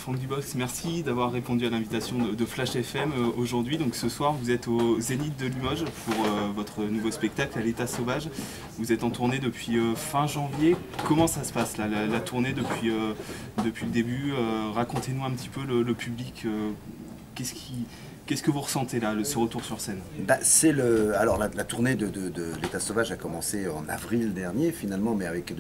Franck Dubox, merci d'avoir répondu à l'invitation de Flash FM aujourd'hui. Donc ce soir, vous êtes au Zénith de Limoges pour votre nouveau spectacle à l'état sauvage. Vous êtes en tournée depuis fin janvier. Comment ça se passe là, la tournée depuis le début? Racontez-nous un petit peu le public. Qu'est-ce que vous ressentez là, ce retour sur scène? Alors la tournée de l'État sauvage a commencé en avril dernier finalement, mais avec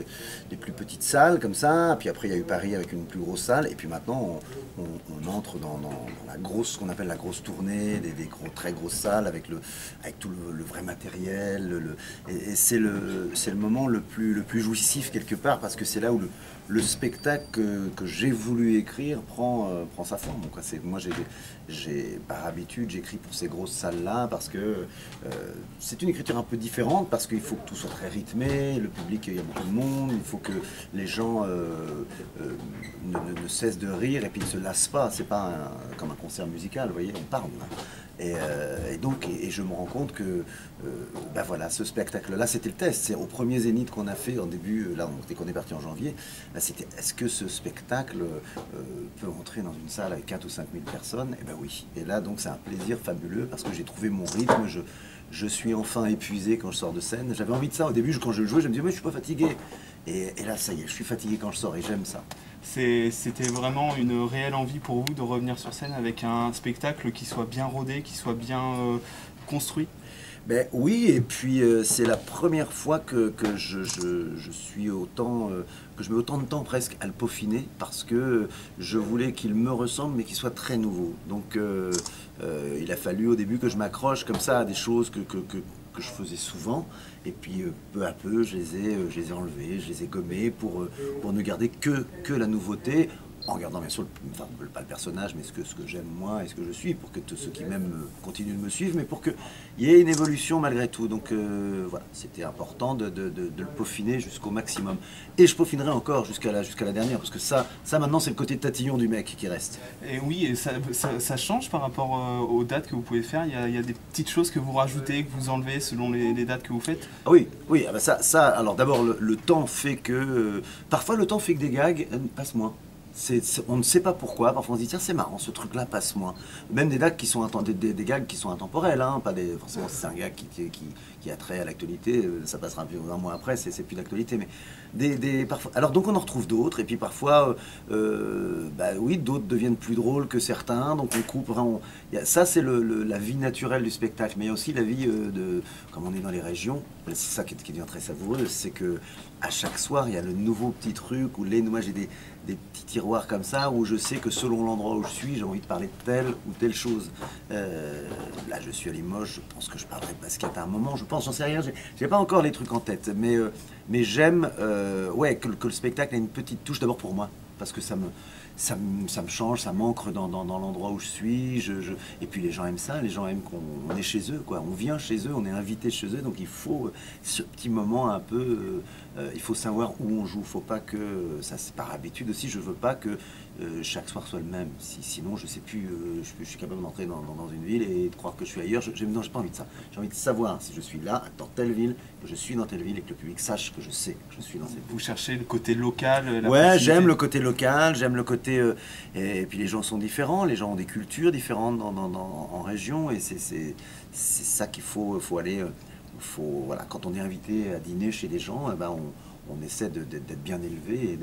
des plus petites salles comme ça. Puis après il y a eu Paris avec une plus grosse salle. Et puis maintenant on entre dans la grosse, ce qu'on appelle la grosse tournée, des très grosses salles avec tout le vrai matériel. Et c'est le moment le plus jouissif quelque part, parce que c'est là où le spectacle que j'ai voulu écrire prend sa forme. Moi par habitude j'écris pour ces grosses salles là parce que c'est une écriture un peu différente, parce qu'il faut que tout soit très rythmé, le public, il y a beaucoup de monde, il faut que les gens ne cessent de rire et puis ne se lassent pas. C'est pas comme un concert musical, vous voyez, on parle. Et je me rends compte que voilà, ce spectacle-là, c'était le test. C'est au premier Zénith qu'on a fait en début, là dès qu'on est parti en janvier, là, c'était est-ce que ce spectacle peut entrer dans une salle avec 4 ou 5 000 personnes? Et ben oui. Et là donc c'est un plaisir fabuleux parce que j'ai trouvé mon rythme. Je suis enfin épuisé quand je sors de scène. J'avais envie de ça au début, quand je le jouais, je me disais mais je suis pas fatigué. Et là ça y est, je suis fatigué quand je sors et j'aime ça. C'était vraiment une réelle envie pour vous de revenir sur scène avec un spectacle qui soit bien rodé, qui soit bien construit? Ben oui, et puis c'est la première fois que je suis autant, que je mets autant de temps presque à le peaufiner, parce que je voulais qu'il me ressemble mais qu'il soit très nouveau. Donc il a fallu au début que je m'accroche comme ça à des choses que je faisais souvent, et puis peu à peu je les ai enlevés, je les ai gommés pour ne garder que la nouveauté, en gardant bien sûr, pas le personnage, mais ce que j'aime moi et ce que je suis, pour que tous ceux qui m'aiment continuent de me suivre, mais pour qu'il y ait une évolution malgré tout. Donc voilà, c'était important de le peaufiner jusqu'au maximum. Et je peaufinerai encore jusqu'à la dernière, parce que ça maintenant c'est le côté tatillon du mec qui reste. Et oui, et ça change par rapport aux dates que vous pouvez faire. Il y a des petites choses que vous rajoutez, que vous enlevez selon les dates que vous faites? Ah oui, oui, ah bah alors d'abord le temps fait que... parfois le temps fait que des gags passent moins. On ne sait pas pourquoi, parfois on se dit tiens c'est marrant, ce truc là passe moins. Même des gags qui sont gags qui sont intemporels, hein, pas forcément si c'est un gag qui a trait à l'actualité, ça passera un mois après, c'est plus d'actualité, mais parfois. Alors donc on en retrouve d'autres, et puis parfois oui, d'autres deviennent plus drôles que certains, donc on coupe, ça c'est la vie naturelle du spectacle, mais il y a aussi la vie comme on est dans les régions, c'est ça qui devient très savoureux, c'est que à chaque soir il y a le nouveau petit truc, ou moi j'ai des petits tiroirs comme ça où je sais que selon l'endroit où je suis, j'ai envie de parler de telle ou telle chose. Là, je suis à Limoges, je pense que je parlerai de basket à un moment, je pense, j'en sais rien, j'ai pas encore les trucs en tête, mais j'aime que le spectacle ait une petite touche, d'abord pour moi, parce que ça me change, ça m'ancre dans l'endroit où je suis, et puis les gens aiment ça, les gens aiment qu'on est chez eux, quoi. On vient chez eux, on est invité chez eux, donc il faut ce petit moment un peu, il faut savoir où on joue, faut pas que, ça c'est par habitude aussi, je veux pas que chaque soir soit le même, sinon je sais plus, je suis capable d'entrer dans une ville et de croire que je suis ailleurs, non, j'ai pas envie de ça, j'ai envie de savoir si je suis là, dans telle ville, que je suis dans telle ville et que le public sache que je sais que je suis dans cette ville. Vous cherchez le côté local, ouais, j'aime le côté local, j'aime le côté... et puis les gens sont différents, les gens ont des cultures différentes en région, et c'est ça qu'il faut aller... voilà, quand on est invité à dîner chez les gens, on essaie d'être bien élevé et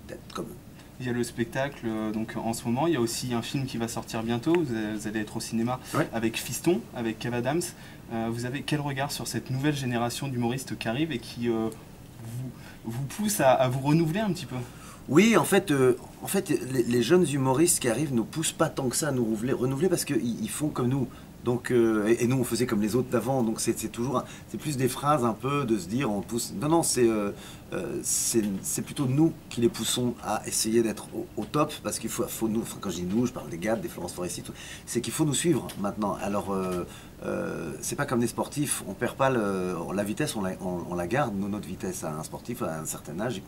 d'être comme eux. Il y a le spectacle donc en ce moment, il y a aussi un film qui va sortir bientôt, vous allez être au cinéma, ouais, avec Fiston, avec Kev Adams. Vous avez quel regard sur cette nouvelle génération d'humoristes qui arrive et qui vous pousse à vous renouveler un petit peu? Oui, en fait les jeunes humoristes qui arrivent ne nous poussent pas tant que ça à nous renouveler parce qu'ils font comme nous. Donc, et nous on faisait comme les autres d'avant, donc c'est plus des phrases un peu de se dire on pousse. Non, c'est plutôt nous qui les poussons à essayer d'être au top, parce qu'il faut nous, quand je dis nous, je parle des Gad, des Florence Foresti, c'est qu'il faut nous suivre maintenant. Alors c'est pas comme des sportifs, on perd pas la vitesse, on la garde, notre vitesse. Un sportif à un certain âge,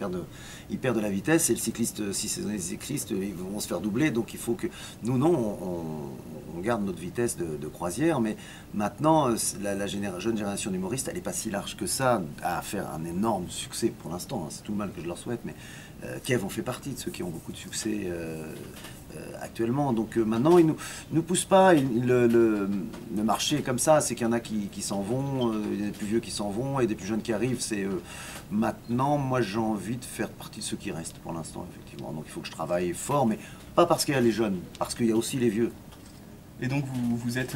il perd de la vitesse, et le cycliste, si c'est des cyclistes, ils vont se faire doubler, donc il faut que nous, non, on garde notre vitesse de croisière, mais maintenant, la jeune génération d'humoristes, elle n'est pas si large que ça à faire un énorme succès pour l'instant, hein. C'est tout le mal que je leur souhaite, mais Kev en fait partie de ceux qui ont beaucoup de succès actuellement. Donc maintenant, ils nous poussent pas. Le marché est comme ça, c'est qu'il y en a qui s'en vont, il y a des plus vieux qui s'en vont et des plus jeunes qui arrivent. Maintenant, moi j'ai envie de faire partie de ceux qui restent pour l'instant, effectivement. Donc il faut que je travaille fort, mais pas parce qu'il y a les jeunes, parce qu'il y a aussi les vieux. Et donc vous êtes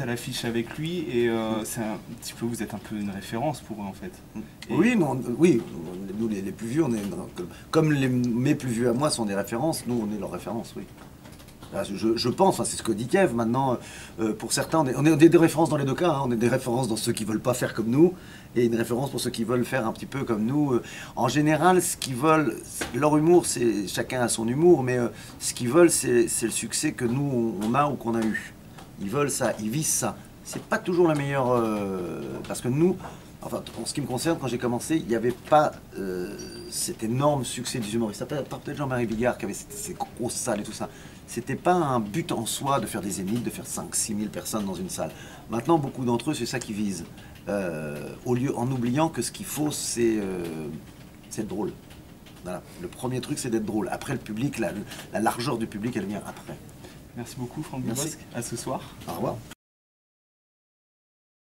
à l'affiche avec lui et c'est un petit peu, vous êtes un peu une référence pour eux en fait. Et Oui, non, oui, nous les plus vieux, comme mes plus vieux à moi sont des références, nous on est leurs références, oui. Je pense, enfin, c'est ce que dit Kev maintenant, pour certains, on est des références dans les deux cas, hein. On est des références dans ceux qui veulent pas faire comme nous, et une référence pour ceux qui veulent faire un petit peu comme nous. En général, ce qu'ils veulent, leur humour, c'est chacun a son humour, mais ce qu'ils veulent, c'est le succès que nous, on a ou qu'on a eu. Ils veulent ça, ils visent ça. C'est pas toujours la meilleure, parce que nous, enfin, en ce qui me concerne, quand j'ai commencé, il n'y avait pas cet énorme succès des humoristes. Peut-être Jean-Marie Bigard qui avait ces grosses salles et tout ça. C'était pas un but en soi de faire des zéniths, de faire 5-6 000 personnes dans une salle. Maintenant, beaucoup d'entre eux, c'est ça qu'ils visent. En oubliant que ce qu'il faut, c'est être drôle. Voilà. Le premier truc, c'est d'être drôle. Après, le public, la largeur du public, elle vient après. merci beaucoup Franck Merci. Dubosc, à ce soir. Au revoir.